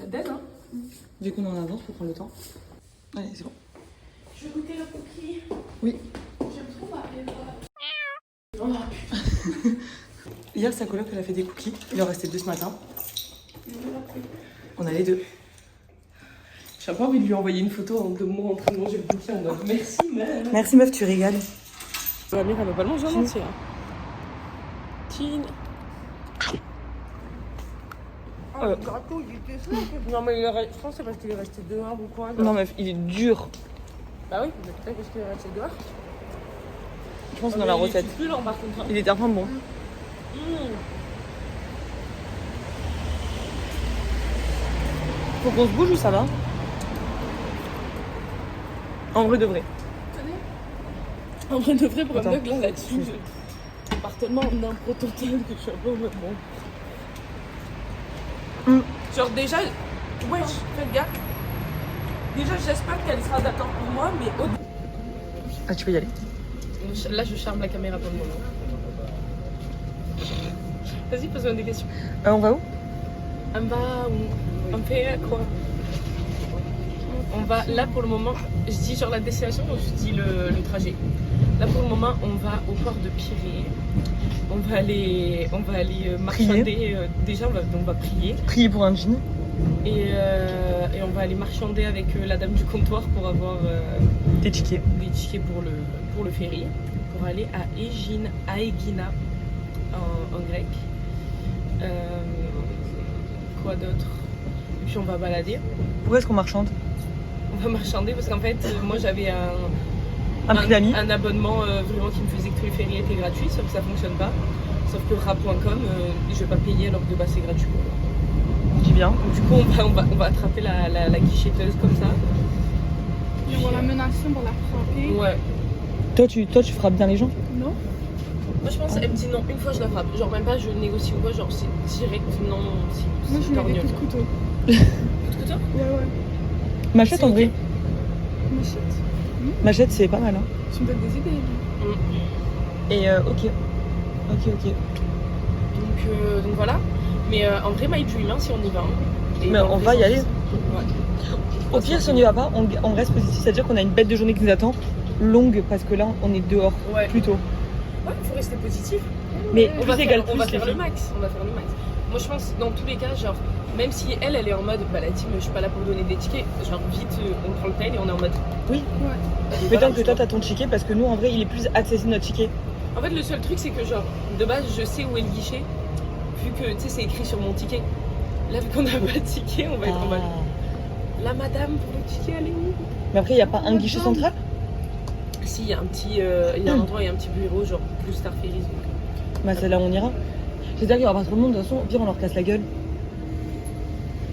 dead, hein. Vu qu'on est en avance, faut prendre le temps. Allez, c'est bon. Je vais goûter le cookie. Oui. J'aime trop ma Hier, sa coloc, elle a fait des cookies. Il en restait 2 ce matin. On a les 2. J'ai pas envie de lui envoyer une photo de moi en train de manger le cookie en mode merci, man. Merci meuf, tu régales. La mère, elle va pas le manger en entier. Tine. Le gâteau, il était ça. Non, mais je pense que c'est parce qu'il est resté dehors ou quoi. Non meuf, il est dur. Bah oui, mais peut-être parce qu'il est resté dehors. Je pense que dans la recette. Il est plus lent par contre. Il était enfin bon. Faut qu'on se bouge ou ça va? En vrai de vrai. En vrai de vrai, pour un Attends. mec là, là-dessus, je pars tellement en impro total que je suis un peu en mode bon. Genre déjà, wesh, faites gaffe. Déjà, j'espère qu'elle sera d'accord pour moi, mais Ah, tu peux y aller. là, je charme la caméra pour le moment. Vas-y, pose-moi des questions. On va où? On va où? On fait quoi? On va, là pour le moment, je dis genre la destination ou je dis le trajet? Là pour le moment, on va au port de Pirée. On va aller marchander. Déjà, on va prier. Prier pour un jean. Et on va aller marchander avec la dame du comptoir pour avoir Des tickets. des tickets pour le ferry. Pour aller à Aegina en grec. Quoi d'autre? Et puis on va balader. Pourquoi est-ce qu'on marchande? On va marchander parce qu'en fait, moi j'avais Un prix d'amis. un abonnement vraiment qui me faisait que tous les ferries étaient gratuits, sauf que ça fonctionne pas. Sauf que rap.com, je vais pas payer alors que de base c'est gratuit. Dis bien. Donc, du coup, on va attraper la guichetteuse comme ça. Et on va la menacer, on va la frapper. Ouais. Toi, tu frappes bien les gens? Non. Moi je pense qu'elle me dit non, une fois je la frappe. Genre même pas je négocie ou quoi, genre c'est direct non. Moi, je mets des coups de couteau. Coup de couteau? Ouais. Machette C'est en ok. vrai. Machette. Machette, c'est pas mal. Hein. Tu me donnes des idées. Et ok. Ok. Donc voilà. Mais en vrai, My Dream, hein, si on y va. Hein. Et Mais dans on le va y sens- aller. Ouais. Au pire, si on n'y va pas, on reste positif. C'est-à-dire qu'on a une bête de journée qui nous attend. Longue, parce que là, on est dehors. Ouais. Plutôt. Ouais, faut rester positif. Mais On plus va égal faire, on plus, va les faire le filles. max. On va faire le max. Moi je pense dans tous les cas, genre, même si elle est en mode, bah la team, je suis pas là pour donner des tickets, genre vite, on prend le tel et on est en mode. Oui. Ouais. Et Mais voilà, tant que toi, t'as ton ticket, parce que nous, en vrai, il est plus accessible notre ticket. En fait, le seul truc, c'est que genre, de base, je sais où est le guichet, vu que, tu sais, c'est écrit sur mon ticket. Là, vu qu'on n'a pas de ticket, on va être en mode, la madame pour le ticket, elle est où? Mais après, il n'y a pas un guichet central? Si, il y a un petit, il y a un endroit, il y a un petit bureau, genre, plus Star Ferries. Donc. Bah, c'est là où on ira. J'espère qu'il y aura pas trop de monde. De toute façon, au pire, on leur casse la gueule.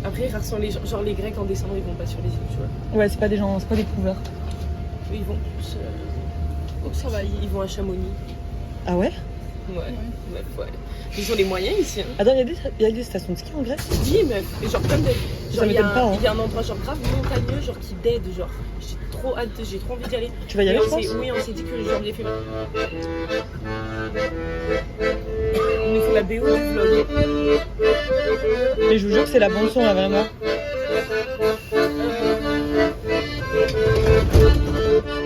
Après, rares sont les gens, genre les Grecs en décembre, ils vont pas sur les îles, tu vois. Ouais, c'est pas des gens, c'est pas des prouveurs. Eux, ils vont plus. Donc ça va. Ils vont à Chamonix. Ah ouais? Ouais. Ils ont les moyens ici. Hein. Attends, il y a des stations de ski en Grèce? Dis, meuf. Et genre, comme des. Ça Genre, il y, m'étonne pas, hein. il y a un endroit, genre, grave montagneux, genre, qui dead, genre. J'ai trop hâte, j'ai trop envie d'y aller. Tu vas y aller, Et je pense? Oui, on s'est dit que genre, les films. On nous fait la BO du vlog. Mais je vous jure que c'est la bande son là, vraiment.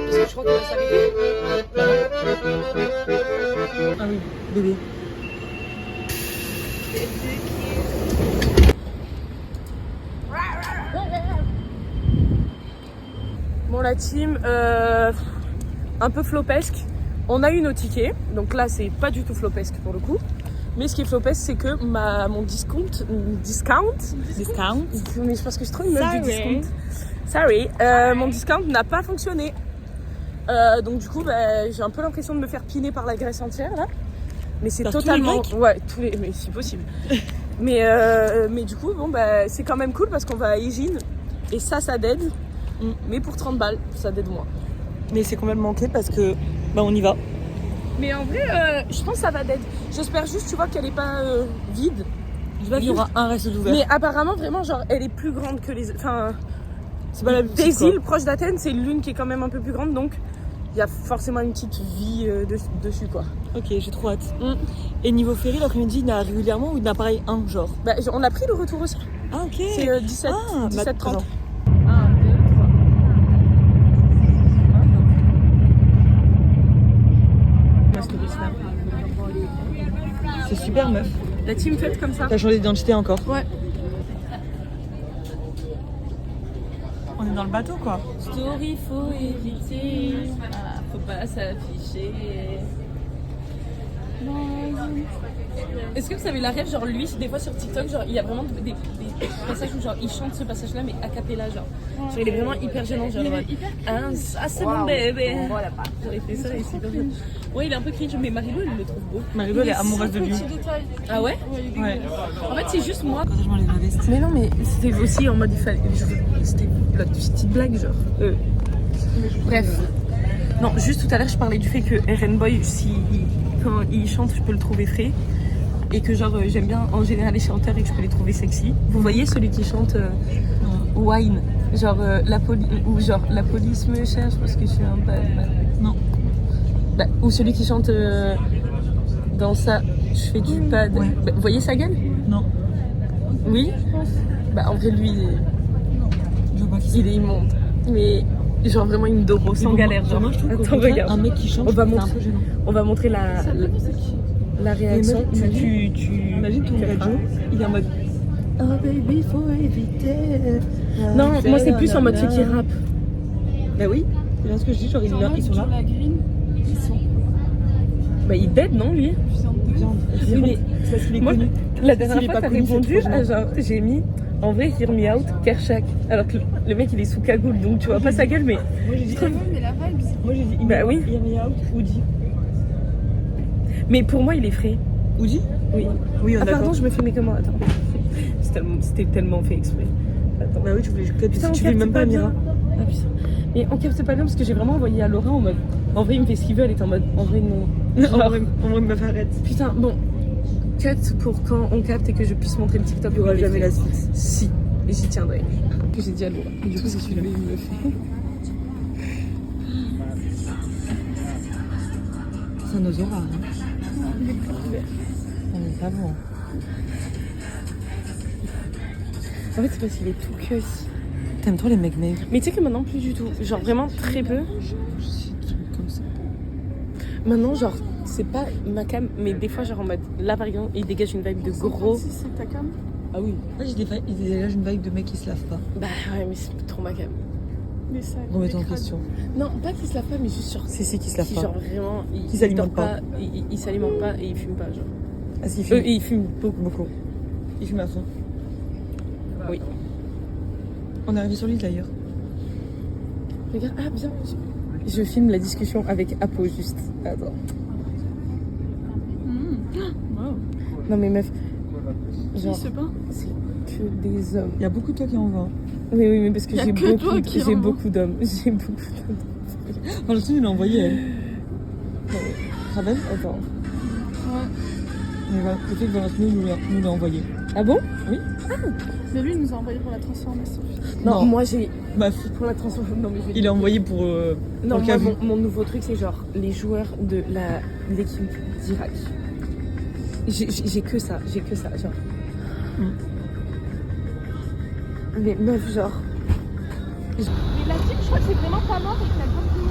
Parce que je crois qu'on va s'arrêter. Ah oui, bébé. Bon, la team, un peu flopesque. On a eu nos tickets, donc là c'est pas du tout flopesque pour le coup. Mais ce qui est flopesque, c'est que mon discount. Mais je pense que je suis trop une meuf du discount. Sorry, mon discount n'a pas fonctionné. Donc du coup, bah, j'ai un peu l'impression de me faire piner par la Grèce entière là. Mais c'est Par totalement. tous les Grecs ? Ouais, mais si possible. mais du coup, bon, bah, c'est quand même cool parce qu'on va à Égine. Et ça dead. Mais pour 30 balles, ça dead moins. Mais c'est complètement ok parce que bah on y va. Mais en vrai, je pense que ça va dead. J'espère juste, tu vois, qu'elle est pas vide. Je qu'il y aura un reste d'ouvert. Mais apparemment, vraiment, genre, elle est plus grande que les. Enfin, c'est pas la des îles proches d'Athènes, c'est l'une qui est quand même un peu plus grande, donc il y a forcément une petite vie dessus, quoi. Ok, j'ai trop hâte. Et niveau ferry, l'après-midi, il y en a régulièrement ou il y en a pareil un genre? Bah, on a pris le retour aussi. Ah, ok. C'est 17, Ah, 17 30. attends. 1, 2, 3. Ma story snap. C'est super, meuf. La team faite comme ça. T'as changé d'identité encore? Ouais. On est dans le bateau, quoi. Story, faut éviter. Ah, faut pas s'afficher. Est-ce que vous savez la rêve, genre lui, des fois sur TikTok, genre il y a vraiment des passages où genre il chante ce passage-là mais a cappella, genre. Genre il est vraiment hyper gênant, genre. Ah, c'est mon bébé. Genre il fait ça et c'est comme ça. Ouais, il est un peu cringe, mais Marilo, elle le trouve beau. Marilo, elle est amoureuse de lui. Ah ouais? Ouais. En fait, c'est juste moi. Quand je m'enlève la veste. Mais non, mais c'était aussi en mode il fallait. C'était la petite blague, genre. Bref. Non, juste tout à l'heure, je parlais du fait que RN Boy, quand il chante, je peux le trouver frais. Et que genre, j'aime bien en général les chanteurs et que je peux les trouver sexy. Vous voyez celui qui chante Wine, genre la police me cherche parce que je suis un bad man. Non. Bah, ou celui qui chante dans ça, je fais du pad. Ouais. Bah, vous voyez sa gueule? Non. Oui. Bah en vrai lui, Je vois qui il est immonde. Mais genre vraiment une doro sans galère. Genre. Moi, je trouve Attends, regarde. un mec qui chante, On va c'est un montrer. peu gênant. On va montrer la réaction. Imagine ton gars Joe, il est en mode oh baby, faut éviter. Non, moi c'est plus en mode ceux qui rappent. Bah oui, c'est bien ce que je dis, genre ils sont là. La green, ils sont Bah il dead non lui? Oui, mais c'est parce qu'il est Moi, connu. la dernière S'il est fois pas t'as connu, c'est répondu trop à gênant. genre j'ai mis en vrai hear me out Kershak. Alors que le mec il est sous cagoule donc tu vois pas sa gueule mais. Moi j'ai dit, mais la vibe, c'est moi j'ai dit, Bah oui. Hear me out, Woody. Mais pour moi il est frais. Woody? Oui. Oui, on Ah est pardon d'accord. je me fais mes comment attends. C'était tellement fait exprès. Attends. Bah oui, tu voulais Putain, si on tu veux capte même pas bien. Mira. Ah putain. Mais on capte pas bien parce que j'ai vraiment envoyé à Laura en mode. En vrai il me fait ce qu'il veut, elle est en mode. En vrai non. En vrai, meuf, arrête. Putain bon. Cut pour quand on capte et que je puisse montrer le TikTok. Il y aura jamais la suite. Si. Et j'y tiendrai. Que j'ai dit à Laura. Et du coup c'est celui-là il me le fait. C'est nos horreurs. On est pas bon. En fait c'est parce qu'il est tout que. T'aimes trop les mecs maigres? Mais tu sais que maintenant plus du tout. Genre vraiment très peu. Je suis comme ça. Maintenant genre c'est pas ma cam mais des fois genre en mode là par exemple il dégage une vibe de gros. c'est ta cam. Ah oui. Là, j'ai une vibe de mec qui se lave pas. Bah ouais mais c'est trop ma cam. Mais ça. Remets-toi en question. Non pas qu'il se lave pas mais juste sur. C'est qui se lave Qui pas. genre vraiment Qui s'alimente dort pas. il s'alimente pas et il fume pas genre. Ah, s'il fume. Et il fume beaucoup. Beaucoup. Il fume à fond. Oui. On est arrivé sur l'île d'ailleurs. Regarde ah bien je filme la discussion avec Apo juste. Attends. Wow. Non mais meuf Qui genre se peint? c'est que des hommes. Il y a beaucoup de toi qui en va. Oui oui mais parce que Y a j'ai que toi beaucoup qui j'ai en beaucoup d'hommes. J'ai beaucoup d'hommes. Enfin, le truc, il l'a envoyé elle. Rappelle? Attends. Ouais. Mais voilà, le fait que Valentino nous l'a envoyé. Ah bon? Mais lui, il nous a envoyé pour la transformation. Non, Non. moi j'ai Bah, pour la transformation. Non mais je vais il est envoyé pour. Non, le cas moi, vu. mon nouveau truc, c'est genre les joueurs de l'équipe d'Irak. J'ai que ça, genre. Mais meuf, genre. Mais la team, je crois que c'est vraiment pas mort et qu'il y a beaucoup de monde.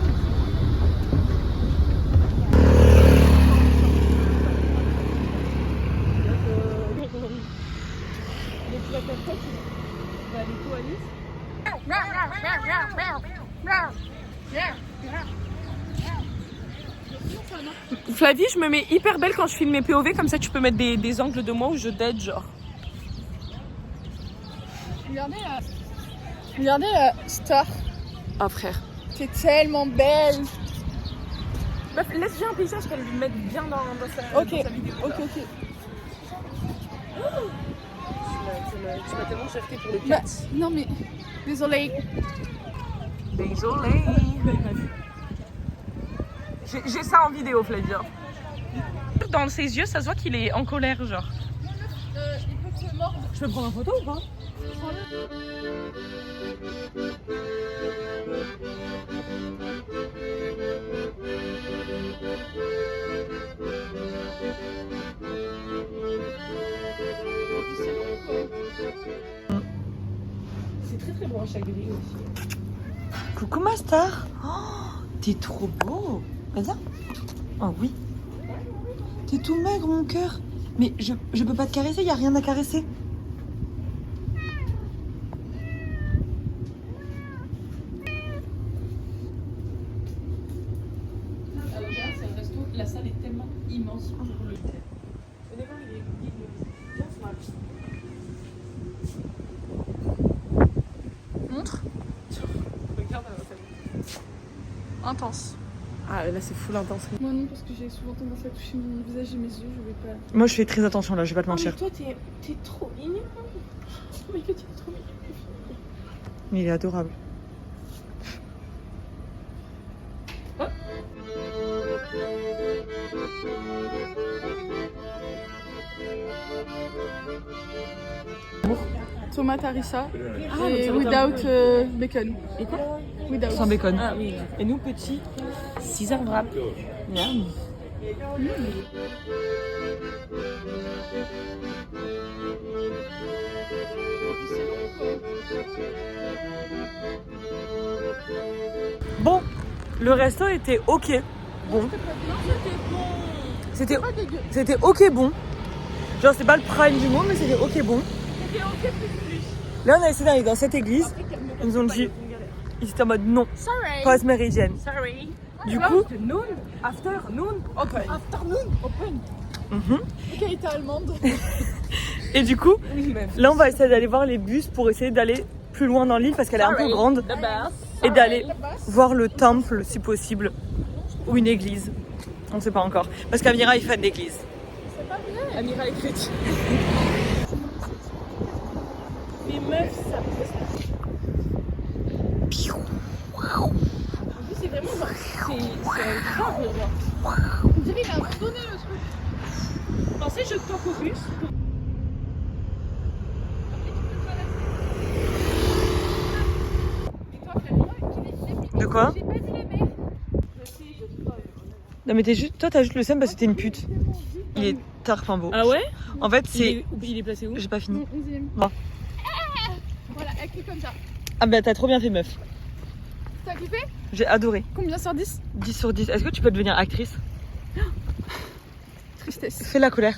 Flavie, je me mets hyper belle quand je filme mes POV, comme ça tu peux mettre des angles de moi où je dead, genre. Regardez Star. Ah frère. T'es tellement belle. Meuf, laisse bien un paysage qu'elle le mette bien dans sa, Ok, dans sa vidéo. ok. Tu m'as tellement cherché pour le Bah, 4. non mais, désolée. Désolée. J'ai ça en vidéo, Flavia. Dans ses yeux, ça se voit qu'il est en colère, genre. Il peut te mordre. Je peux prendre une photo ou pas? C'est bon, quoi. pour un chagrin aussi. Coucou ma star. Oh, t'es trop beau. Vas-y. Oh oui. T'es tout maigre mon cœur. Mais je peux pas te caresser, y a rien à caresser. Alors là, c'est un resto, la salle est tellement immense pour le thème. Venez voir, il est bien smart. Montre. Regarde la salle. Intense. Ah là c'est full intense. Moi non, parce que j'ai souvent tendance à toucher mon visage et mes yeux, je vais pas. Moi je fais très attention là, je vais pas te Oh, mais mentir. toi t'es trop mignon. Oh my god, il est trop mignon. Mais il est adorable. Tomate harissa et donc without bacon. Et quoi? Without. Sans bacon. Ah oui. Et nous petits, Caesar wrap. miam. Bon, le resto était ok. Bon. C'était Pas dégueu. C'était ok bon. Genre c'est pas le prime du monde mais c'était ok bon. C'était ok plus. Là on a essayé d'aller dans cette église. Ils nous ont dit, ils étaient en mode non, Sorry. pas méridienne. Sorry. Du coup, Noon, afternoon, open. Afternoon open. Qualité allemande. et du coup, Oui, meuf. là on va essayer d'aller voir les bus pour essayer d'aller plus loin dans l'île parce qu'elle est un peu grande The best. et d'aller La basse. voir le temple si possible ou une église. On sait pas encore parce qu'Amira est fan d'église. C'est pas vrai. Amira est chrétienne. Les meufs, ça me fait ça. En plus, c'est vraiment genre. C'est un grave genre. On dirait qu'il a abandonné le truc. Pensez, je toque au bus. De quoi? J'ai pas vu la mer. Non mais toi t'as juste le seum parce que t'es une pute. Il est tard, enfin beau. Ah ouais? En fait c'est... Il est placé où? J'ai pas fini. 11e. Bon. Voilà, elle crie comme ça. Ah bah t'as trop bien fait meuf. T'as kiffé? J'ai adoré. Combien sur 10? 10 sur 10. Est-ce que tu peux devenir actrice? Tristesse. Fais la colère.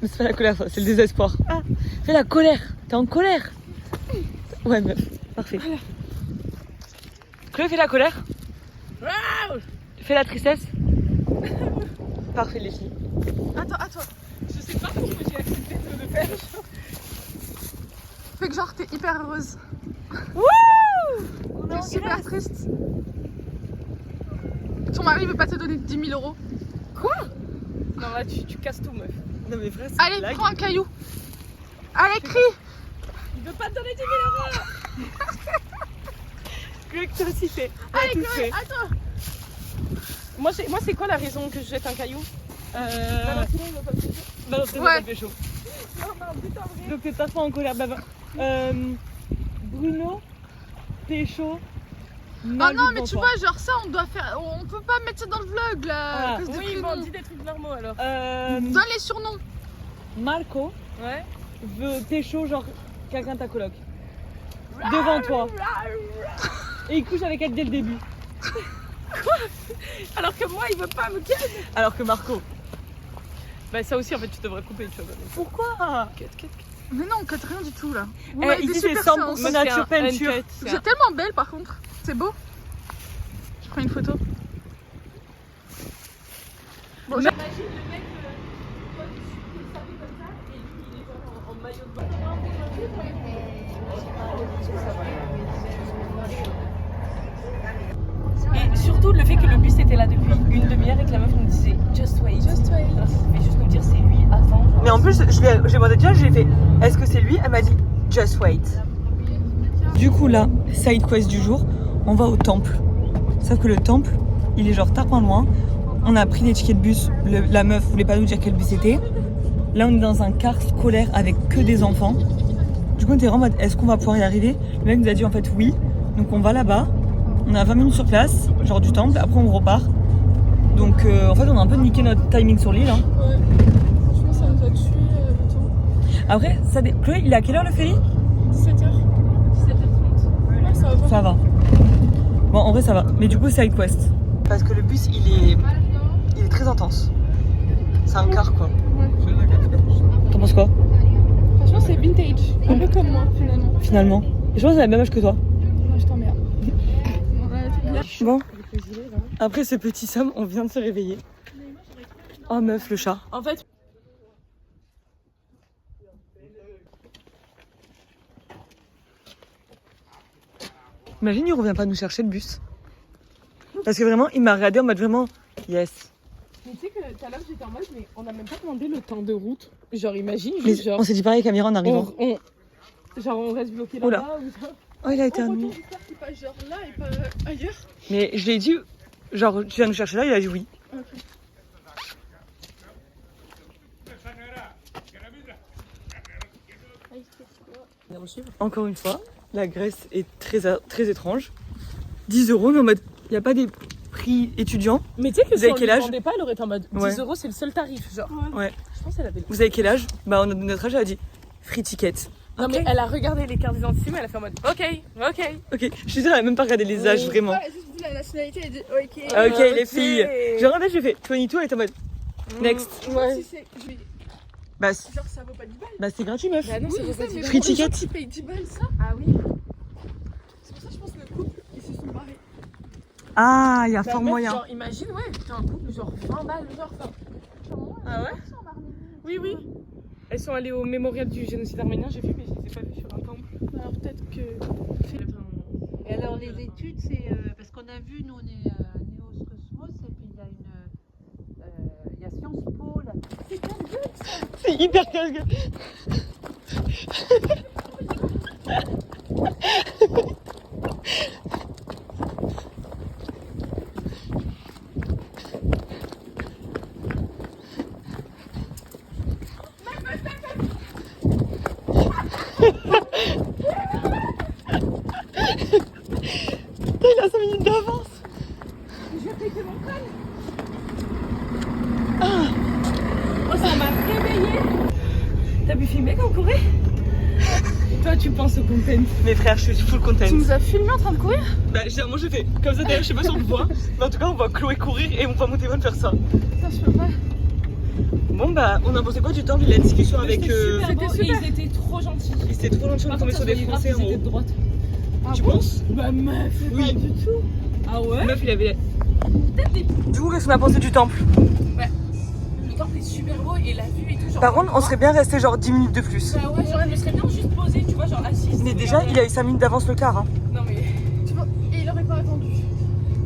Mais c'est pas la colère, ça, c'est le désespoir. Ah, fais la colère. T'es en colère. Ouais, meuf. Parfait. Chloé, fais la colère. Fais la tristesse. Parfait, les filles. Attends. Je sais pas pourquoi j'ai accepté de le faire. Fais que genre t'es hyper heureuse. Wouh! T'es super triste. Ton mari veut pas te donner 10 000 euros. Non, là, tu casses tout, meuf. Non, mais vrai, c'est Allez, une blague. prends un caillou. Allez, crie. Il veut pas te donner 10 000 euros. Chloé, que toi aussi fait. Allez, Tout Chloé, fait. à toi. Moi, c'est quoi la raison que je jette un caillou? Balance tes Ouais. pécho. Donc t'es pas en colère. Bruno, pécho. Oh non, mais tu vois, genre ça, on doit faire. On peut pas mettre ça dans le vlog là. Ah, à cause des Oui, prénoms. bon, dis des trucs normaux alors. Donne les surnoms. Marco Ouais. veut pécho genre quelqu'un de ta coloc. Devant toi. Et il couche avec elle dès le début. Alors que moi, il veut pas me ken. Alors que Marco. Bah, ça aussi, en fait, tu devrais couper, tu vois. Pourquoi? Mais non, on cut rien du tout là. Vous Eh, m'avez ici des c'est super 100% séances. nature peinture. Vous êtes tellement belle par contre. C'est beau. Je prends une photo. Bon, Imagine le mec, toi, tu es servi comme ça, et lui, il est genre en maillot de bain. Et surtout le fait que le bus était là depuis une demi-heure et que la meuf nous disait just wait. Just wait. Alors, ça fait juste nous dire c'est lui avant. Genre, Mais en plus, j'ai demandé déjà, j'ai fait est-ce que c'est lui? Elle m'a dit just wait. Du coup, là, side quest du jour, on va au temple. Sauf que le temple, il est genre tapant loin. On a pris des tickets de bus. La meuf voulait pas nous dire quel bus c'était. Là, on est dans un car scolaire avec que des enfants. Du coup, on était vraiment en mode est-ce qu'on va pouvoir y arriver? Le mec nous a dit en fait oui. Donc, on va là-bas. On a 20 minutes sur place, genre du temple. Après, on repart. Donc, en fait, on a un peu niqué notre timing sur l'île. Hein. Ouais. Franchement, ça nous a tué le temps. Après, Chloé, il est à quelle heure le ferry? 7h. Ça va. Bon, en vrai, ça va. Mais du coup, side quest. Parce que le bus, il est très intense. C'est un car, quoi. Ouais. T'en penses quoi? Franchement, c'est vintage. Un peu comme moi, finalement. Finalement. Et je pense que c'est la même âge que toi. Moi, je t'emmerde. Bon. Après ce petit somme, on vient de se réveiller. Oh meuf, le chat. En fait, Imagine, il revient pas nous chercher le bus. Parce que vraiment, il m'a regardé en mode vraiment yes. mais tu sais que tout à l'heure j'étais en mode, mais on n'a même pas demandé le temps de route. Genre, imagine, Mais juste genre. on s'est dit pareil avec Amira en arrivant. Genre, on reste bloqué Oula. là-bas ou ça. Oh, il a été Oh, admis. retour, j'espère qu'il passe genre là et pas ailleurs. Mais je lui ai dit, genre, tu viens nous chercher là, il a dit oui. Ok. Encore une fois, la Grèce est très étrange. 10 €, mais en mode, il n'y a pas des prix étudiants. Mais tu sais que Vous si avez on quel lui âge demandait pas, elle aurait été en mode 10 Ouais. € c'est le seul tarif. Genre, Ouais. je pense qu'elle avait le. Vous avez quel âge? Bah, on a notre âge, elle a dit free ticket. Non, mais elle a regardé les cartes d'identité, mais elle a fait en mode ok. Ok, je suis sûre, elle a même pas regardé les âges, vraiment. Ouais, elle a juste dit la nationalité, elle a dit ok. Ah, ok, les ok. filles. J'ai regardé, je lui ai fait 22, elle était en mode next. Ouais. Si c'est. Je vais- Bah, Genre, ça vaut pas 10 balles. bah c'est gratuit, meuf. Bah non, Oui, c'est je sais, mais Free pour les gens ticket. qui payent 10 balles, ça. Ah oui. C'est pour ça que je pense que le couple, ils se sont barrés. Ah, il y a Bah, fort meuf, moyen. Genre, imagine, ouais, t'es un couple, genre 20 balles, genre. Enfin, ah ouais? Oui, oui. Elles sont allées au mémorial du génocide arménien, j'ai vu, mais je les ai pas vues sur un temple. Alors peut-être que. Et alors les études, c'est parce qu'on a vu, nous on est à Néos Cosmos et puis il y a Sciences Po là. C'est hyper casse. Il a 5 minutes d'avance. Oh, ça m'a réveillée. T'as pu filmer quand on courait? Toi, tu penses au content. Mes frères, je suis full content. Tu nous as filmé en train de courir? Bah, moi je fais comme ça d'ailleurs, je sais pas si on le voit. Mais en tout cas, on voit Chloé courir et on voit mon téléphone faire ça. Ça, je peux pas. Bon, bah, on a pensé quoi du temps de la discussion avec. C'était C'était super. super. Ils étaient trop gentils. Ils étaient trop gentils, on Par tombait contre, sur ça des se voyait grave Français en qu'ils étaient haut. de droite. Tu penses? Bah meuf, Oui. pas du tout. Ah ouais? Meuf, il avait. Peut-être des... Du coup, qu'est-ce qu'on a pensé du temple? Le temple est super beau et la vue et tout. Genre, Par contre, on serait bien resté genre 10 minutes de plus. Bah ouais, genre, je me serais bien juste posée, tu vois, genre assise. Mais déjà, il a eu 5 minutes d'avance le quart. Hein. Non mais... Tu vois, et il aurait pas attendu.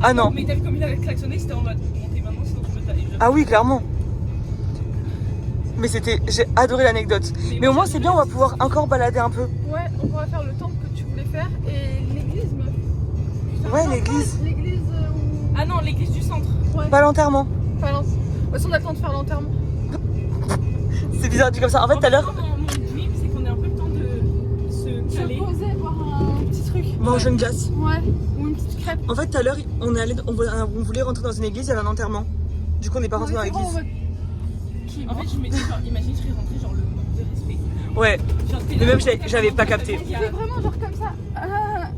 Ah non. Mais t'as vu comme il avait klaxonné, c'était en mode montez maintenant sinon je me taille. Ah oui, clairement. Mais c'était. J'ai adoré l'anecdote. Mais au moins, c'est bien, on va pouvoir encore balader un peu. Ouais, on pourra faire le temple que tu voulais faire et l'église, meuf. Putain, Ouais, non, l'église. pas L'église où. Ah non, l'église du centre. Pas l'enterrement. Pas l'enterrement. De toute façon, on a le temps de faire l'enterrement. C'est bizarre dit comme ça. En fait, tout à l'heure, Mon dream, c'est qu'on ait un peu le temps de se Se caler. poser, boire un petit truc. manger une glace. Ouais, ou une petite crêpe. En fait, tout à l'heure, on voulait rentrer dans une église, il y avait un enterrement. Du coup, on n'est pas rentré dans Oh, l'église. En fait, je me dis, genre, imagine, je serais rentrée, genre, le manque de respect. Ouais. Genre, t'es Mais là, même, genre, j'avais pas capté. il y a- C'est vraiment genre comme ça. Ah.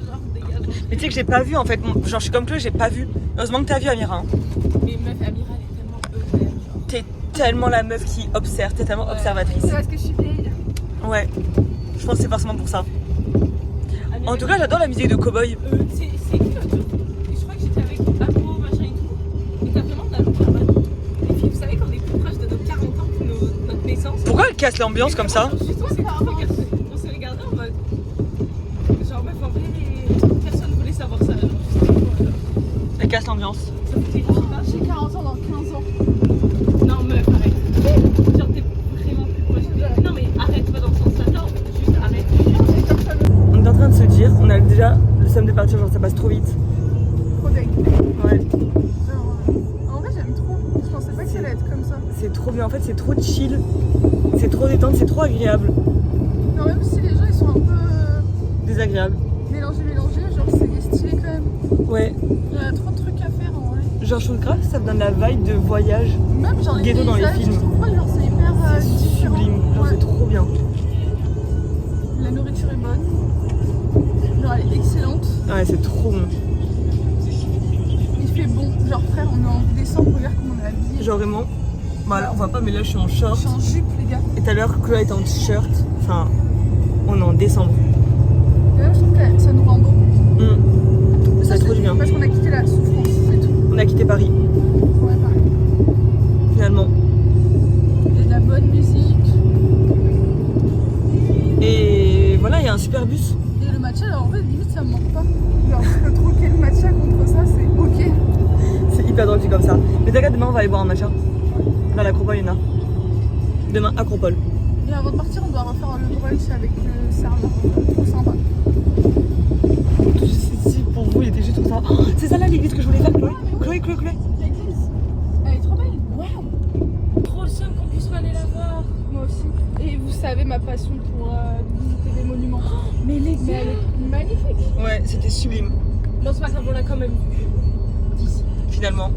Genre, dégage. Mais tu sais que j'ai pas vu en fait. Genre, je suis comme toi, j'ai pas vu. Heureusement que t'as vu, Amira. Hein. Mais meuf, Amira, elle est tellement heureuse. Genre. T'es tellement la meuf qui observe, t'es tellement Ouais. observatrice. C'est parce que je suis vieille. Ouais. Je pense que c'est forcément pour ça. Amira, En tout cas, j'adore la musique de Cowboy. c'est qui l'autre jour? Et je crois que j'étais avec Apo, machin et tout. Et t'as vraiment de la loupe en mode. Les filles, vous savez qu'on est plus proche de nos 40 ans que notre naissance. Pourquoi elle casse l'ambiance comme ça? Justement, c'est trop regardé. On s'est regardé en mode. Genre, meuf, en vrai, personne voulait savoir ça. Genre, juste, Elle casse l'ambiance. ça me fait pas. J'ai 40 ans dans 15 ans. Non, meuf, arrête. Genre, t'es vraiment plus proche. Non, mais arrête, pas dans le sens là. Non, juste arrête. On est en train de se dire, on a déjà le somme de partir, genre ça passe trop vite. Trop deg. Ouais. En vrai, j'aime trop. Je pensais pas que ça allait être comme ça. C'est trop bien, en fait, c'est trop chill. C'est trop détente, c'est trop agréable. Non, même si les gens ils sont un peu Désagréable. mélangés, genre c'est stylé quand même. Ouais. Il y a trop de trucs à faire en vrai. Genre, je trouve grave, ça me donne la vibe de voyage. Même genre les Ghetto dans les paysages, films. je trouve pas genre c'est hyper C'est différent. sublime. Genre, Ouais. c'est trop bien. La nourriture est bonne. Genre elle est excellente. Ouais, c'est trop bon. Il fait bon. Genre frère, on est en décembre, regarde comment on est habillés. Genre vraiment. Bah là, on voit pas, mais là je suis en short. Je suis en jupe les gars. Et tout à l'heure, Chloé était en t-shirt. Enfin, on est en décembre. Et là je trouve que ça nous rend beau. Ça fait trop du bien. Parce qu'on a quitté la souffrance, c'est tout. On a quitté Paris, Ouais, pareil. finalement. Il y a de la bonne musique. Et voilà, il y a un super bus. Et le matcha, alors en vrai, limite ça me manque pas. Genre, je peux troquer le matcha contre ça, c'est ok. C'est hyper drôle, dit comme ça. Mais t'inquiète, demain on va aller boire un matcha. Dans l'Acropole, il y en a. Demain, Acropole. Et avant de partir, on doit refaire le brunch avec le serveur. Trop sympa. Si, pour vous, il était juste comme ça. Oh, c'est ça là l'église que je voulais faire, Chloé. Chloé. L'église, elle est trop belle. Waouh. Trop le seum qu'on puisse pas aller la voir. Moi aussi. Et vous savez ma passion pour visiter des monuments. Mais les Mais elle est magnifique. Ouais, c'était sublime, Bon, c'est pas grave, on l'a quand même vu. D'ici. finalement.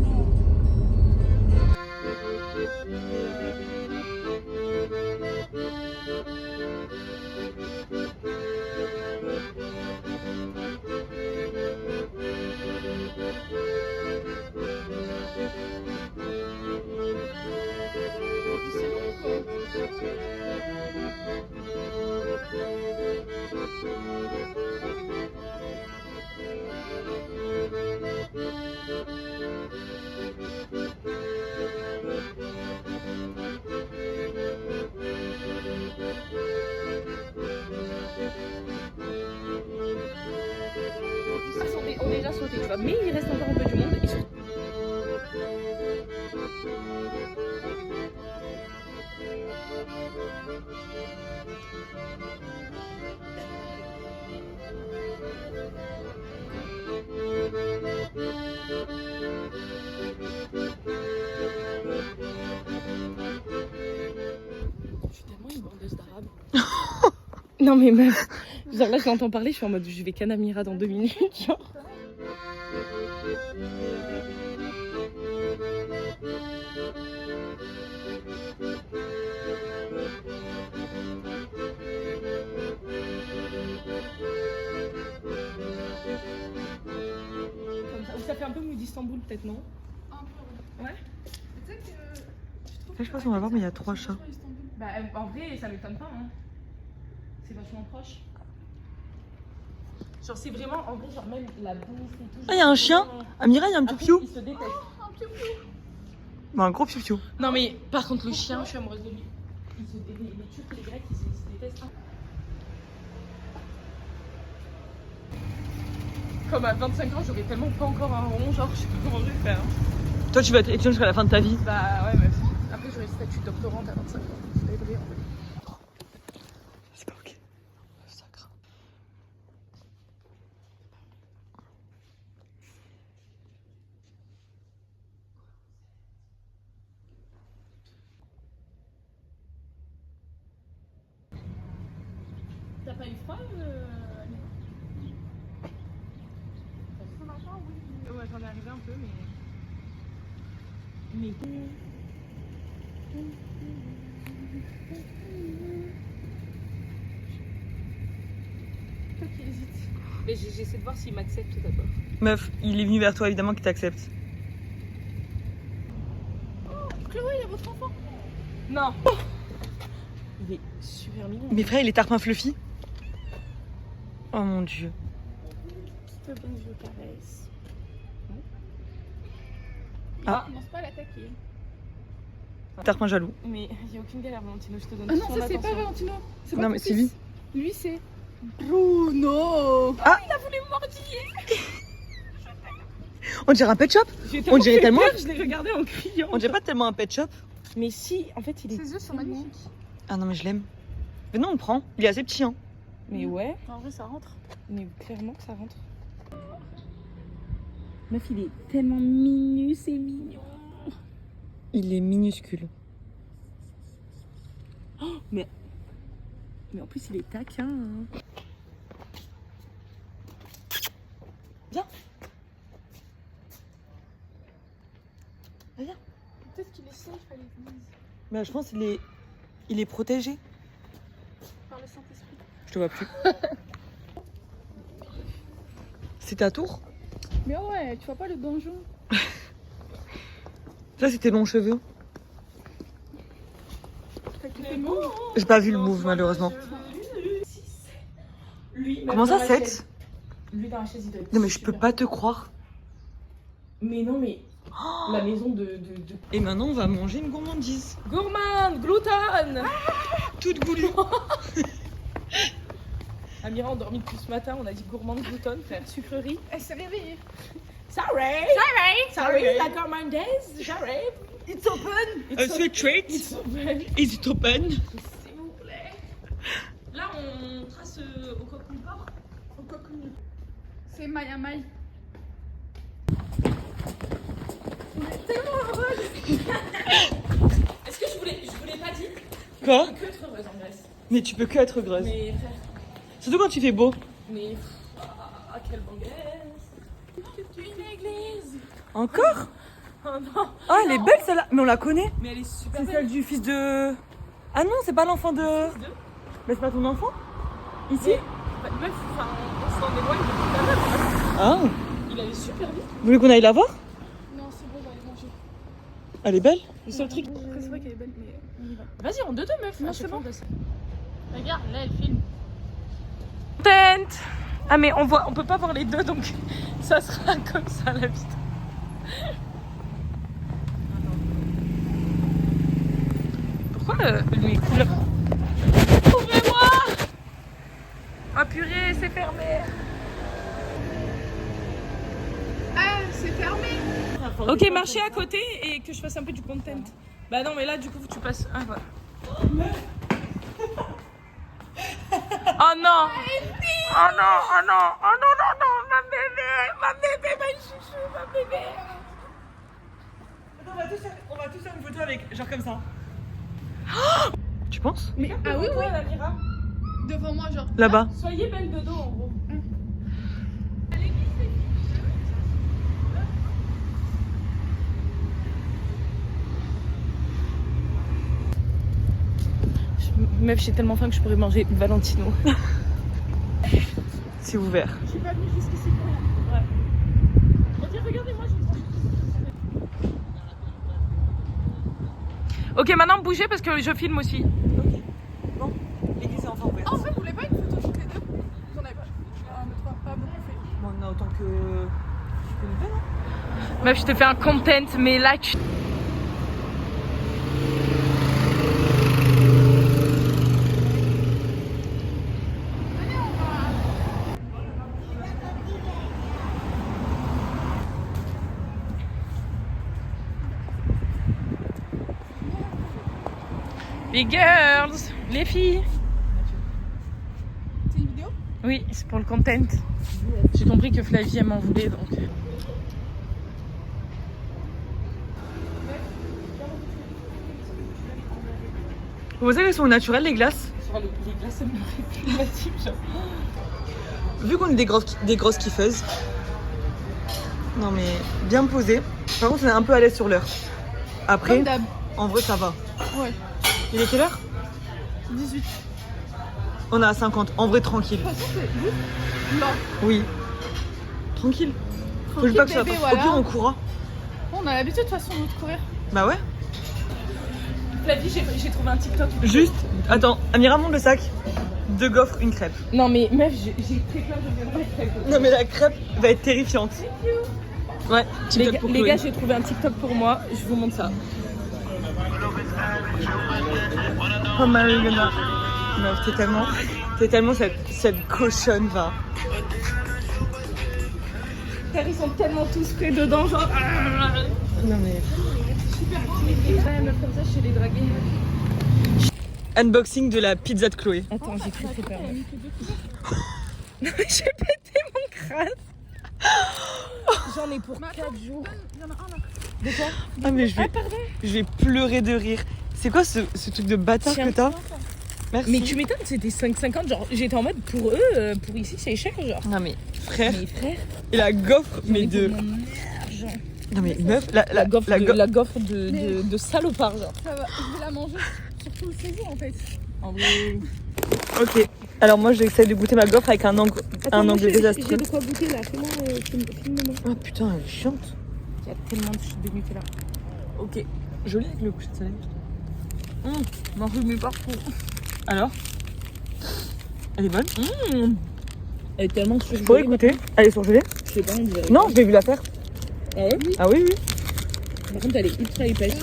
On est déjà sauté, tu vois, mais il reste encore un peu du monde. Et surtout... Je suis tellement une bandeuse d'arabe. Non mais meuf, genre là je l'entends parler, je suis en mode je vais Canamira dans 2 minutes, genre. Ça fait un peu mood d'Istanbul peut-être, non? Un peu. Ouais. Tu sais que Je sais pas si on va voir, mais il y a 3 chats. Bah en vrai ça m'étonne pas, hein. C'est vachement proche. Genre c'est vraiment, en vrai, genre même la bouffe et tout. Ah, il y a un chien. Amira, il y a un Après, piou-piou. ils se détestent. Bah, un gros piou-piou. Non mais par contre le chien, je suis amoureuse de lui. Les Turcs et les Grecs, ils se détestent. Comme à 25 ans, j'aurais tellement pas encore un rond, genre je sais pas comment je vais faire. Toi, tu vas être étudiante jusqu'à la fin de ta vie. Bah ouais, mais après j'aurai le statut doctorante à 25 ans. Ça va être vrai, en fait. C'est pas ok. Ça craint. T'as pas eu froid Ouais, j'en ai arrivé un peu, mais... toi qui hésites. Mais j'essaie de voir s'il m'accepte tout d'abord. Meuf, il est venu vers toi, évidemment, qu'il t'accepte. Chloé, il y a votre enfant. Non. Il est super mignon. Mais frère, il est tarpin fluffy. Oh mon dieu. Qui peut bien que je le caresse. Ah. Commence pas à l'attaquer. Tarpin jaloux. Mais il n'y a aucune galère, Valentino, je te donne Ah non, toute ça mon c'est pas attention. Valentino. C'est Non, pas mais ton c'est fils. Lui c'est Bruno. On dirait un pet shop. J'ai On dirait fait tellement- peur, je l'ai regardé en criant. On dirait pas tellement un pet shop. Mais si, en fait, il est. Ses yeux sont magnifiques. Ah non, mais je l'aime. Mais non, on le prend. Il est assez petit, hein. Mais ouais, En vrai, ça rentre. mais clairement que ça rentre. Meuf, il est tellement mignon, c'est mignon. Il est minuscule. Mais en plus, il est taquin. Hein. Peut-être qu'il est safe à l'église. Mais je pense qu'il est protégé. Par le Saint-Esprit. Je te vois plus. C'était à Tours? Mais ouais, tu vois pas le donjon? Ça, c'était longs cheveux. T'as kiffé le mot? J'ai pas vu le move, malheureusement. Lui, même Comment dans ça, la 7? chaise. Lui dans la chaise, il doit être Non, mais je peux super. pas te croire. Mais non, mais la maison de... Et maintenant, on va manger une gourmandise. Gourmand, gluten. Toute goulue. Amira, on dormit depuis ce matin, on a dit gourmand gluten, frère, sucrerie. Elle s'est réveillée. Sorry, la gourmandaise, j'arrive. It's open. A sweet treat. It's open. Is it open? S'il vous plaît. Là, on trace au coquille port. Au coquille. C'est Maya Mai. Est-ce que je voulais pas dire Quoi? que être heureuse en Grèce. Mais tu peux que être heureuse. Mais frère, Surtout quand tu fais beau. mais quelle bonne Grèce. Une église. Encore? Oh non. Ah, elle est belle celle-là. Mais on la connaît. Mais elle est super C'est belle. celle du fils de... Ah non, c'est pas l'enfant de... Mais c'est pas ton enfant? Ici? Bah, meuf, enfin, on s'en éloigne depuis tout à l'heure. Ah. Il allait super vite. Vous voulez qu'on aille la voir? Non, c'est bon, j'allais manger. Elle est belle. Le seul truc. C'est vrai qu'elle est belle, mais on y va. Vas-y, en deux meuf. Non, à c'est chaque bon. fois, on passe. Regarde, là, elle filme. Content. Ah mais on peut pas voir les deux donc ça sera comme ça la vidéo. Pourquoi les couleurs? Ouvrez-moi! Ah purée, c'est fermé. Ah, c'est fermé. Ok, marcher à côté et que je fasse un peu du content. Bah non mais là du coup tu passes. Ah voilà. Oh non! Oh non, oh non, oh non, non, non, ma bébé, ma chouchou, ma bébé. Attends, on va tous faire une photo avec, genre comme ça. Tu penses? Mais Ah oui, oui. Amira. Devant moi, genre. Là-bas. Soyez belle de dos en gros. Meuf, j'ai tellement faim que je pourrais manger Valentino. C'est ouvert. Je suis pas venue jusqu'ici pour rien. Regardez-moi, Ok, maintenant bougez parce que je filme aussi. Ok. Bon, l'église est enfin ouverte. Ah, en fait, vous voulez pas une photo toutes les deux? Vous en avez pas? Ah, mais toi, pas beaucoup fait. Bon, on a autant que nous deux, non? Meuf, je te fais un content, mais là tu... Les girls, les filles. C'est une vidéo? Oui, c'est pour le content. J'ai compris que Flavie elle m'en voulait donc. Vous savez qu'elles sont naturelles, les glaces? Sur les glaces, elles me fait plus la type, genre. Vu qu'on est des grosses kiffeuses. Non mais, bien posées. Par contre, on est un peu à l'aise sur l'heure. Après, Comme d'hab. en vrai, ça va. Ouais. Il est quelle heure? 18. On est à 50. En vrai, tranquille. De toute façon, c'est juste là. Oui. Tranquille. Faut Tranquille, pas que ça... bébé, Au voilà. pire, on courra. On a l'habitude de toute façon de courir. Bah ouais. Flavie, j'ai trouvé un TikTok. Juste, attends, Amira monte le sac. 2 gaufres, une crêpe. Non mais meuf, j'ai très peur de viendrai. Non mais la crêpe va être terrifiante. Ouais, TikTok pour Les Chloé. gars, j'ai trouvé un TikTok pour moi. Je vous montre ça. Oh Mariana. Meuf, t'es tellement cette cochonne, va. Ils sont tellement tous près dedans, genre. Non mais... Ouais, meuf, comme ça, je les draguer. Unboxing de la pizza de Chloé. Attends, j'ai très peur. Non mais j'ai pété mon crâne. J'en ai pour 4 jours. Il y en a un là. De quoi? Ah mais je vais pleurer de rire. C'est quoi ce truc de bâtard Tiens. que t'as? Merci. Mais tu m'étonnes, c'était 5,50. Genre, j'étais en mode pour eux, pour ici, c'est cher, genre. Non mais frère, Mais frère, et la gaufre, mais de... pour mon argent. Non mais meuf, La gaufre de salopard, genre. Ça va, je vais la manger sur tout le séjour en fait. Ok. Alors moi j'essaie de goûter ma gaufre avec un angle désastreux. J'ai de quoi goûter là, fais-moi, filme-moi. Ah putain, elle est chiante. Il y a tellement de Nutella. Ok. Joli avec le coucher de soleil. M'en remets partout. Alors? Elle est bonne? Elle est tellement Je pourrais goûter. Elle est surgelée? Je sais pas, on dirait. Non, je l'ai vu la faire. Ah ouais? Ah oui, oui. Par contre, elle est ultra épaisse.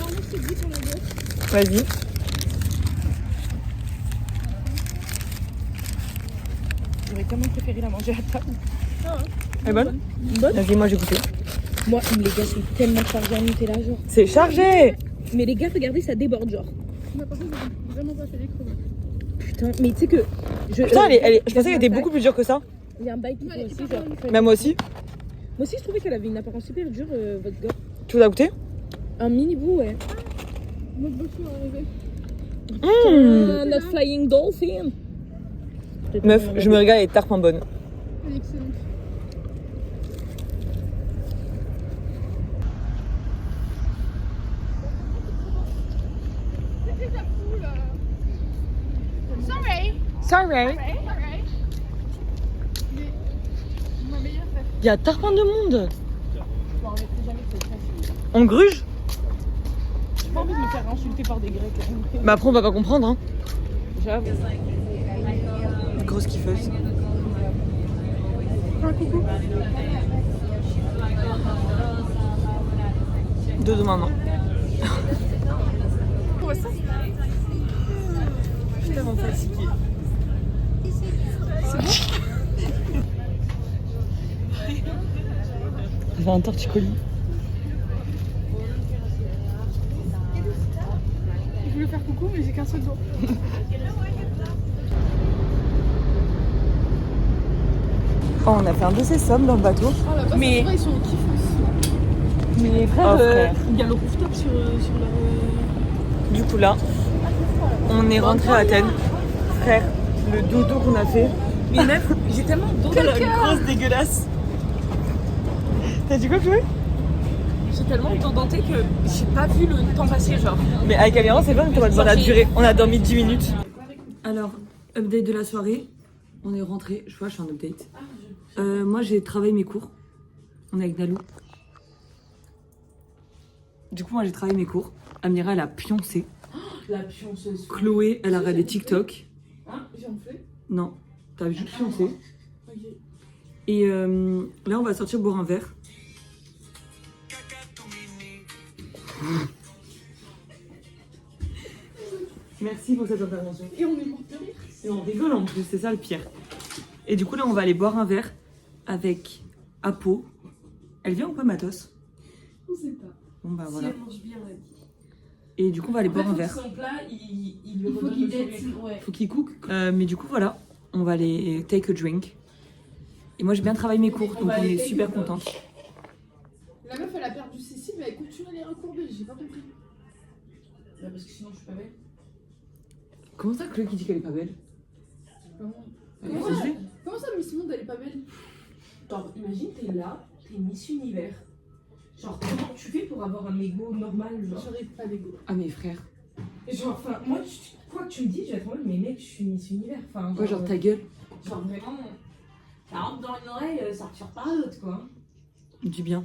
Vas-y. J'aurais tellement préféré la manger à table. Elle est bonne? Bonne. Vas-y, moi j'ai goûté. Moi, les gars, c'est tellement chargé en Nutella, genre. C'est chargé! Mais les gars, regardez, ça déborde, genre. Mais par contre, j'ai vraiment pas fait les crevettes. Putain, mais tu sais que. Putain, je pensais qu'elle était beaucoup plus dure que ça. Il y a un bail qui Ouais, aussi, c'est genre. pas Mais moi aussi. Moi aussi, je trouvais qu'elle avait une apparence super dure, votre gars. Tu l'as goûté? Un mini bout, ouais. Moi, beaucoup arrivé. Notre flying dolphin. Meuf, je me régale, elle est tarpin bonne. Elle est excellente. Sorry. Ma meilleure rêve. Il y a tarpin de monde. On gruge? J'ai pas envie de me faire insulter par des Grecs. Bah après on va pas comprendre hein. J'avoue. Grosse kiffeuse. Dodo maman. Pour ça, Je suis tellement fatiguée. Je vais un torticolis. je voulais faire coucou, mais j'ai qu'un seul doigt. Oh, on a fait un dossier somme dans le bateau. Oh là-bas, Mais- ils sont kiff aussi. Mais Oh, frère. il y a le rooftop sur leur. Du coup là, on est rentré à Athènes. Frère, le dodo qu'on a fait. Mais meuf, j'ai tellement d'eau dans la Grosse dégueulasse. T'as dit quoi Chloé? J'ai tellement d'eau dentée que j'ai pas vu le temps passer, genre. Mais avec Améran, c'est pas, on a duré. On a dormi 10 minutes. Alors, update de la soirée. On est rentré. Je vois, je fais un update. Moi, j'ai travaillé mes cours. On est avec Nalou. Du coup, moi, j'ai travaillé mes cours. Amira, elle a pioncé. La pionceuse. Chloé, elle a regardé TikTok. Hein? J'en fais? Non, t'as juste pioncé. Ok. Et là, on va sortir boire un verre. Merci pour cette intervention. Et on est mort de rire. Et on rigole en plus, c'est ça le pire. Et du coup, là, on va aller boire un verre avec Apo. Elle vient ou pas, Matos? On sait pas. Bon, bah Si voilà. elle mange bien, elle dit. Et du coup, on va aller boire un verre. Son plat, il lui Il faut redonne qu'il le dette. sourire. Ouais. Faut qu'il cook. Mais du coup, voilà. On va aller take a drink. Et moi, j'ai bien travaillé mes cours, donc va on aller est take super a contente. La meuf, elle a perdu ses cils, mais elle continue à les recourber. J'ai pas compris. Bah, parce que sinon, je suis pas belle. Comment ça, Chloé qui dit qu'elle est pas belle? Comment, Elle est Comment frisée. comment ça, Miss Monde, elle est pas belle? Genre, imagine, t'es là, t'es Miss Univers. Genre, comment tu fais pour avoir un ego normal, genre? J'aurais pas d'ego. Ah, mes frères. Genre, enfin, moi, quoi que tu me dis, je vais être en mode, mais mec, je suis Miss Univers. Enfin, Ouais, genre ta gueule. Genre, vraiment, ça rentre dans une oreille, ça retire pas l'autre, quoi. Dis bien.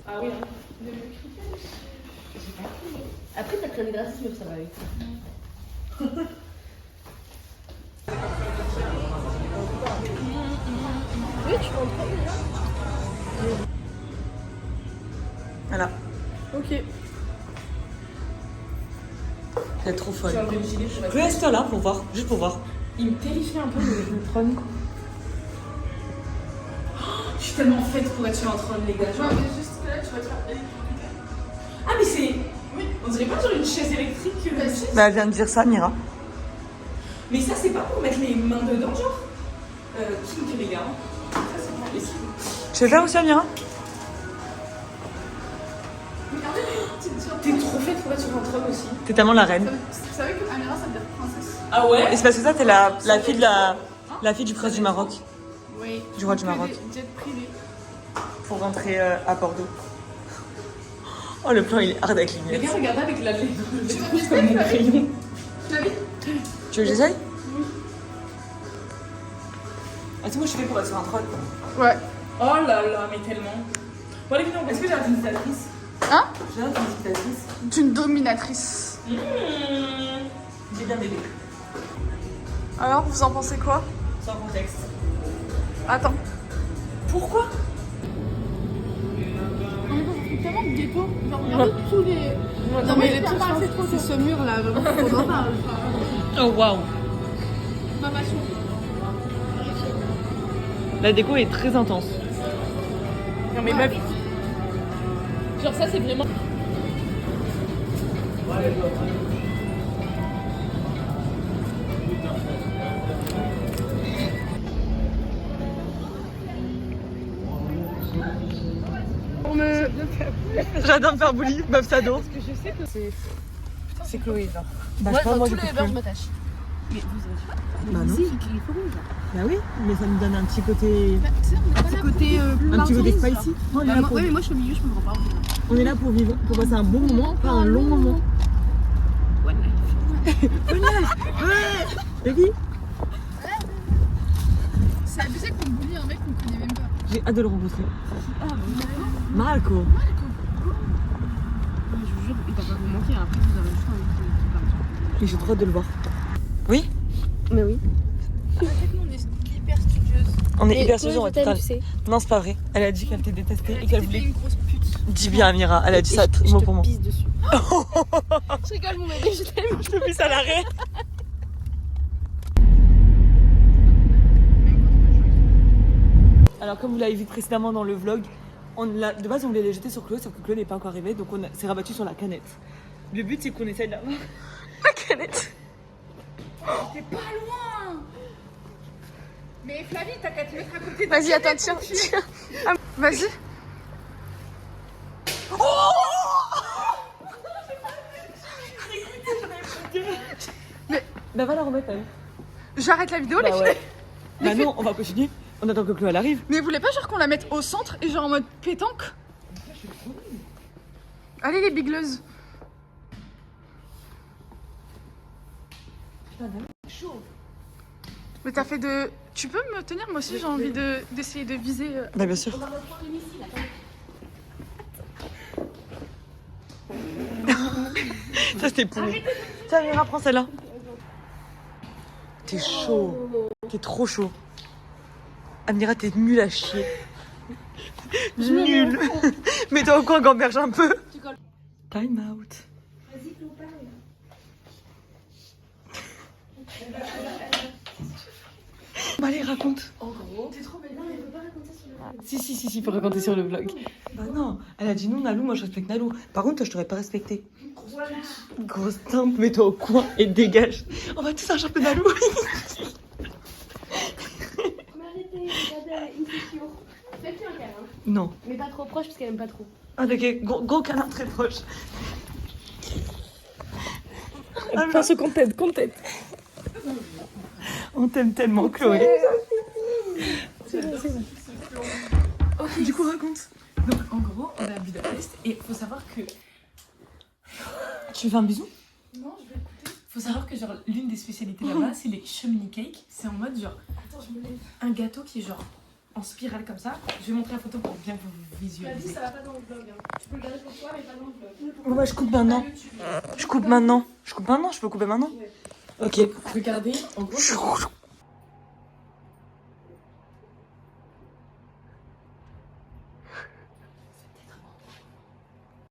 Ah oui. Après, t'as créé des racisme, ça va avec. Oui, tu m'entends déjà. Voilà. Ok. Elle est trop folle. J'ai enlevé le gilet pour la Chloé, reste là pour voir. Juste pour voir. Il me terrifie un peu le trône. Je suis tellement faite pour être sur un trône, les gars. Ouais, mais juste là, tu vas te faire électrocuter. Ah, mais c'est. Oui, on dirait pas genre une chaise électrique. Bah, si. Bah, elle vient de dire ça, Mira. Mais ça, c'est pas pour mettre les mains dedans, genre. Kink, les gars. Ça, c'est pas possible. Je vais faire aussi, Mira. Regardez les petites jambes. T'es trop faite pour être sur un trône aussi. T'es tellement la reine. Vous savez que Amira, ça veut dire princesse? Ah ouais? Et c'est parce que ça, t'es la fille de la fille du prince du Maroc. Oui. Du roi du Maroc. Jet privé. Pour rentrer à Bordeaux. Oh, le plan, il est hard avec les Les lunettes. gars, regardez avec la lèvre. Tu Je l'as trouve vu, comme mon tu l'as vu? crayon. Tu l'as vu? Tu veux que j'essaye? Ah, c'est moi, je fais pour être sur un troll. Ouais. Oh là là, mais tellement. Bon, allez, est-ce que j'ai une dictatrice? Hein? J'ai une dictatrice. D'une dominatrice. J'ai bien aimé. Alors, vous en pensez quoi? Sans contexte. Attends. Pourquoi? Tellement de ghetto. Genre, regardez tous les. Non, mais les trucs, c'est ce mur là. On en parle. Oh waouh. Maman, La déco est très intense. Non, mais meuf. Genre, ça, c'est vraiment. J'adore me faire bully, meuf sado. Parce que je sais que c'est Chloé, genre. Bah, moi, je crois, dans moi, tous je les peux beurres, plus. je m'attache. Bah non. Bah oui, mais ça nous donne un petit côté. Un petit côté. Un petit côté spicy. On est là pour, Ouais, mais moi je suis au milieu, je me rends pas. on est là pour vivre, pour passer un bon moment, pas un long moment. One life. Ouais. Et qui? C'est abusé qu'on bully un mec qu'on connaît même pas. J'ai hâte de le rencontrer. Ah, bah, Marco. je vous jure, il va pas vous manquer. Après, vous avez juste envie de parler. Mais j'ai trop hâte de le voir. Oui? Mais oui. En fait, nous, on est hyper studieuse. On est hyper sûrs, je on est t'aime, total. tu sais. Non, c'est pas vrai. Elle a dit qu'elle t'ait détesté et Elle qu'elle était voulait. une grosse pute. Dis bien, Amira. Elle a dit ça mot pour mot. Pisse dessus. Je rigole, mon bébé, je t'aime. Je te pisse à l'arrêt. Alors, comme vous l'avez vu précédemment dans le vlog, de base on voulait les jeter sur Chloé, sauf que Chloé n'est pas encore arrivée, donc on s'est rabattu sur la canette. Le but c'est qu'on essaye d'avoir la canette. T'es pas loin. Mais Flavie, t'as qu'à te mettre à côté de. Vas-y, attends, tiens. Ah, vas-y. Bah va la remettre elle. J'arrête la vidéo, les Bah filles. ouais. Bah non, on va continuer. On attend que Chloé elle arrive. Mais vous voulez pas genre qu'on la mette au centre et genre en mode pétanque? Allez les bigleuses. Mais t'as fait de... Tu peux me tenir? Moi aussi j'ai envie d'essayer de viser... Bah bien sûr. Ça c'était pour nous. Tiens Amira, prends celle-là. T'es chaud. T'es trop chaud. Amira, t'es nulle à chier. Nulle. Mets-toi au coin, gamberge un peu. Time out. Vas-y, Chloé, parle. Bah allez, raconte. En gros, t'es trop belle. Non, mais elle peut pas raconter sur le vlog. Si, faut raconter sur le vlog. Bah non, elle a dit non, Nalou, moi je respecte Nalou. Par contre, toi, je t'aurais pas respecté. Grosse timpe, mets-toi au coin et dégage. On va tous un peu Nalou. Mais arrêtez, regardez, une secure. Faites-lui un câlin. Non. Mais pas trop proche parce qu'elle aime pas trop. Ah ok, gros câlin très proche. Enfin, ce content. On t'aime tellement, Chloé. Ok, du coup, raconte. Donc, en gros, on est à Budapest et il faut savoir que. Tu veux un bisou? Non, je vais écouter. Faut savoir que, genre, l'une des spécialités là-bas, c'est les chimney cakes. C'est en mode, genre. Attends, je me lève. Un gâteau qui est, genre, en spirale comme ça. Je vais montrer la photo pour bien que vous visualisez. Ça va pas dans le vlog. Hein. Tu peux le garder pour toi, mais pas dans le vlog. Bon bah je coupe maintenant. Je coupe maintenant, je peux couper maintenant? Ok. Regardez, en gros,